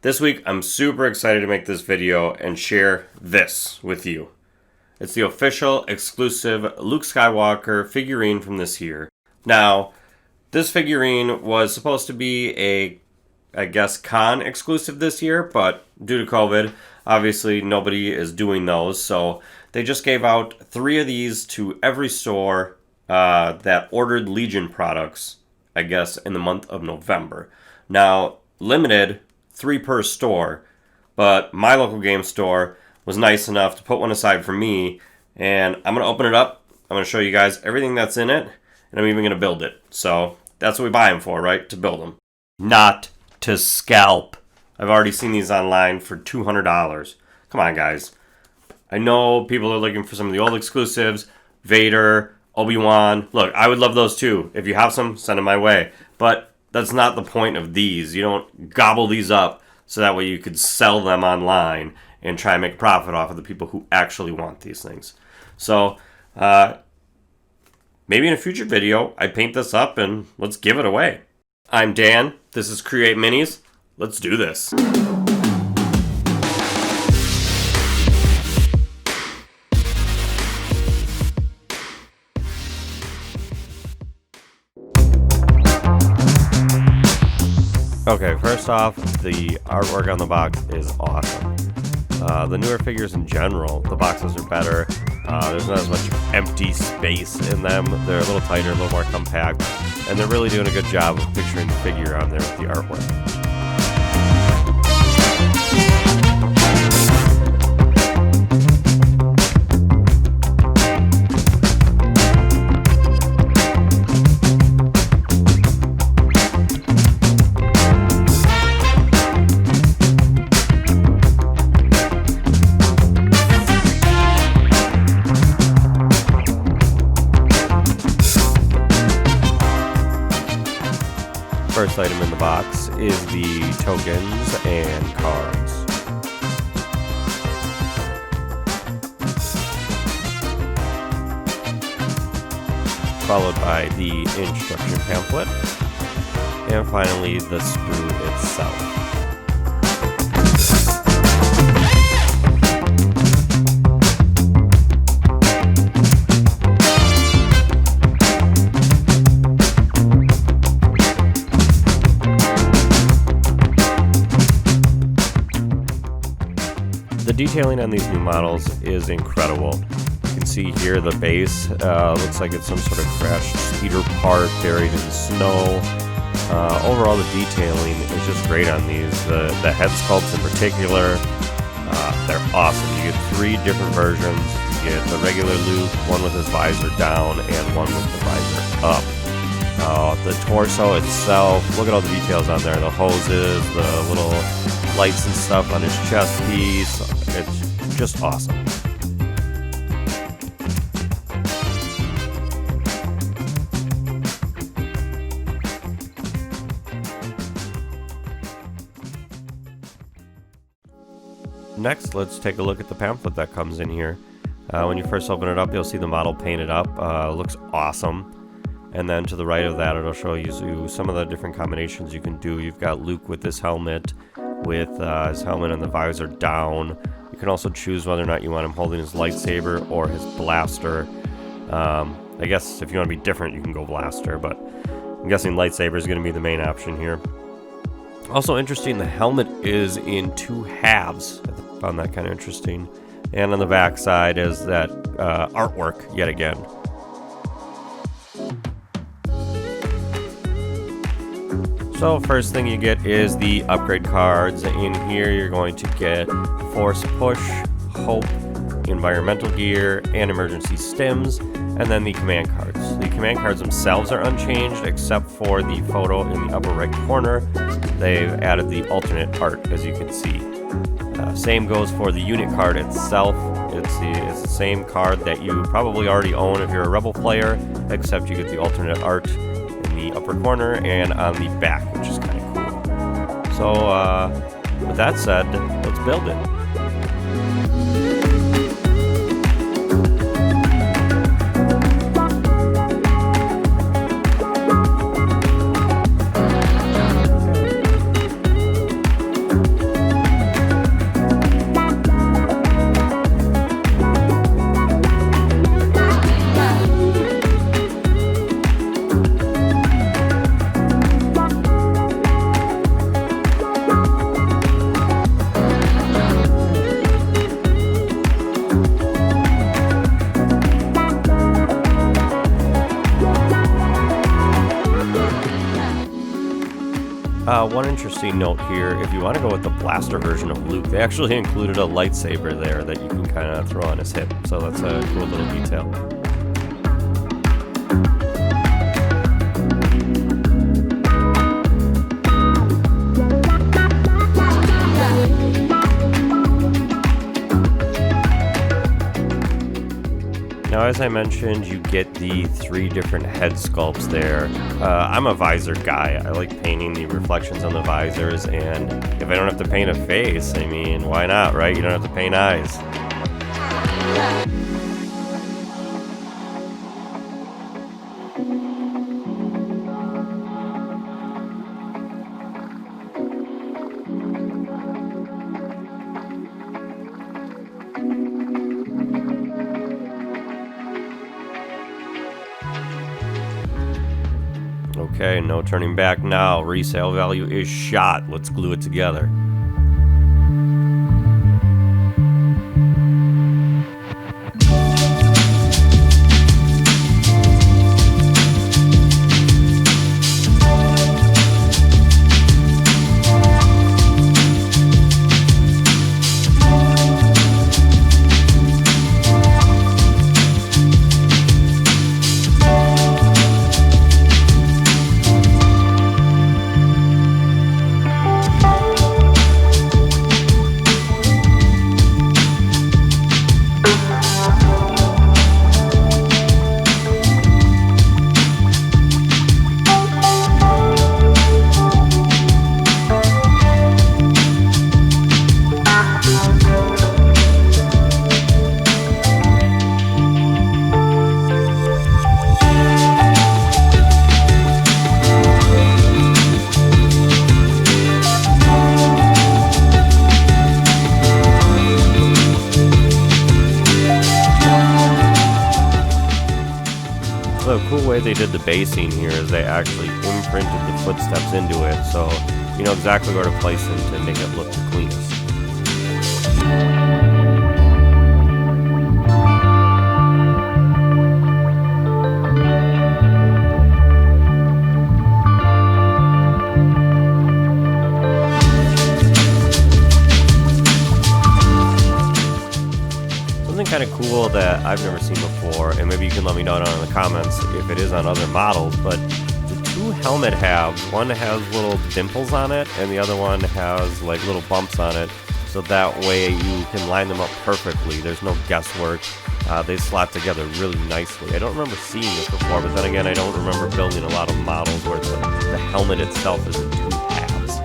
This week, I'm super excited to make this video and share this with you. It's the official exclusive Luke Skywalker figurine from this year. Now, this figurine was supposed to be I guess, con exclusive this year, but due to COVID, obviously nobody is doing those, so they just gave out 3 of these to every store that ordered Legion products, I guess, in the month of November. Now, limited 3 per store, but my local game store was nice enough to put one aside for me, and I'm going to open it up. I'm going to show you guys everything that's in it, and I'm even going to build it. So that's what we buy them for, right? To build them. Not to scalp. I've already seen these online for $200. Come on, guys. I know people are looking for some of the old exclusives. Vader, Obi-Wan. Look, I would love those too. If you have some, send them my way. But that's not the point of these. You don't gobble these up so that way you could sell them online and try and make a profit off of the people who actually want these things. So, maybe in a future video, I paint this up and let's give it away. I'm Dan. This is Create Minis. Let's do this. Okay, first off, the artwork on the box is awesome. The newer figures in general, the boxes are better. There's not as much empty space in them. They're a little tighter, a little more compact, and they're really doing a good job of picturing the figure on there with the artwork. First item in the box is the tokens and cards. Followed by the instruction pamphlet. And finally the sprue itself. The detailing on these new models is incredible. You can see here the base looks like it's some sort of crashed speeder part buried in snow. Overall, the detailing is just great on these. The head sculpts in particular, they're awesome. You get 3 different versions. You get the regular Luke, one with his visor down, and one with the visor up. The torso itself, look at all the details on there. The hoses, the little lights and stuff on his chest piece. It's just awesome. Next, let's take a look at the pamphlet that comes in here. When you first open it up, you'll see the model painted up. Looks awesome. And then to the right of that, it'll show you some of the different combinations you can do. You've got Luke with this helmet, with his helmet and the visor down. You can also choose whether or not you want him holding his lightsaber or his blaster. I guess if you want to be different, you can go blaster, but I'm guessing lightsaber is going to be the main option here. Also interesting, the helmet is in 2 halves. I found that kind of interesting. And on the back side is that artwork yet again. So first thing you get is the upgrade cards. In here you're going to get Force Push, Hope, Environmental Gear, and Emergency Stims, and then the command cards. The command cards themselves are unchanged except for the photo in the upper right corner. They've added the alternate art, as you can see. Same goes for the unit card itself. It's the same card that you probably already own if you're a Rebel player, except you get the alternate art in the upper corner and on the back, which is kind of cool. So, with that said, let's build it. Now, one interesting note here, if you want to go with the blaster version of Luke, they actually included a lightsaber there that you can kind of throw on his hip, so that's a cool little detail. Now, as I mentioned, you get the 3 different head sculpts there. I'm a visor guy. I like painting the reflections on the visors, and if I don't have to paint a face, I mean, why not, right? You don't have to paint eyes. Okay, no turning back now. Resale value is shot. Let's glue it together. The cool way they did the basing here is they actually imprinted the footsteps into it, so you know exactly where to place them to make it look the cleanest. Kind of cool that I've never seen before, and maybe you can let me know down in the comments if it is on other models, but the 2 helmet halves, one has little dimples on it and the other one has like little bumps on it, so that way you can line them up perfectly. There's no guesswork. They slot together really nicely. I don't remember seeing this before, but then again, I don't remember building a lot of models where the helmet itself is in 2 halves.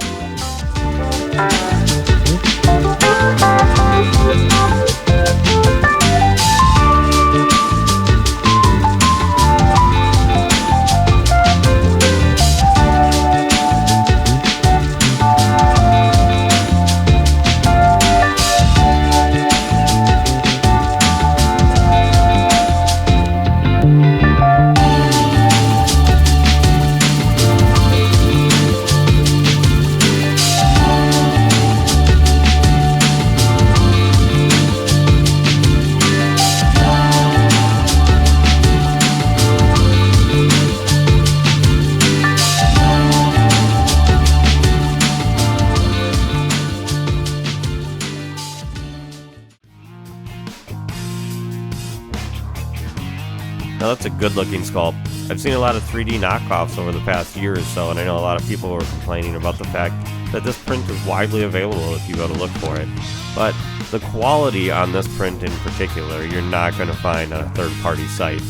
Now that's a good looking sculpt. I've seen a lot of 3D knockoffs over the past year or so, and I know a lot of people were complaining about the fact that this print is widely available if you go to look for it. But the quality on this print in particular, you're not going to find on a third-party site.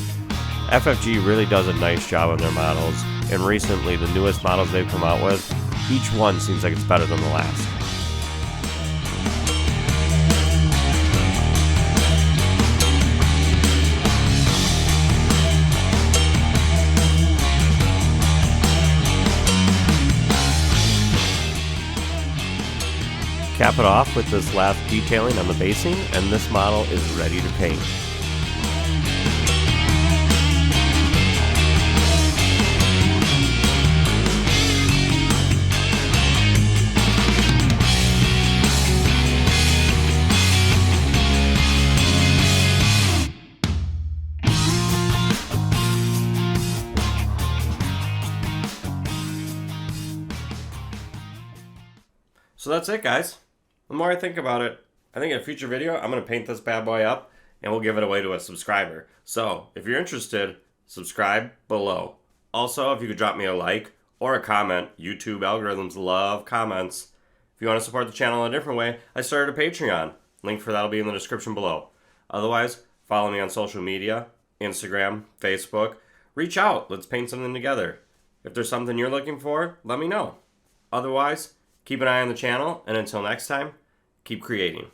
FFG really does a nice job on their models, and recently the newest models they've come out with, each one seems like it's better than the last. Cap it off with this last detailing on the basing, and this model is ready to paint. So that's it, guys. The more I think about it, I think in a future video, I'm going to paint this bad boy up and we'll give it away to a subscriber. So if you're interested, subscribe below. Also, if you could drop me a like or a comment, YouTube algorithms love comments. If you want to support the channel in a different way, I started a Patreon. Link for that will be in the description below. Otherwise, follow me on social media, Instagram, Facebook. Reach out. Let's paint something together. If there's something you're looking for, let me know. Otherwise, keep an eye on the channel, and until next time, keep creating.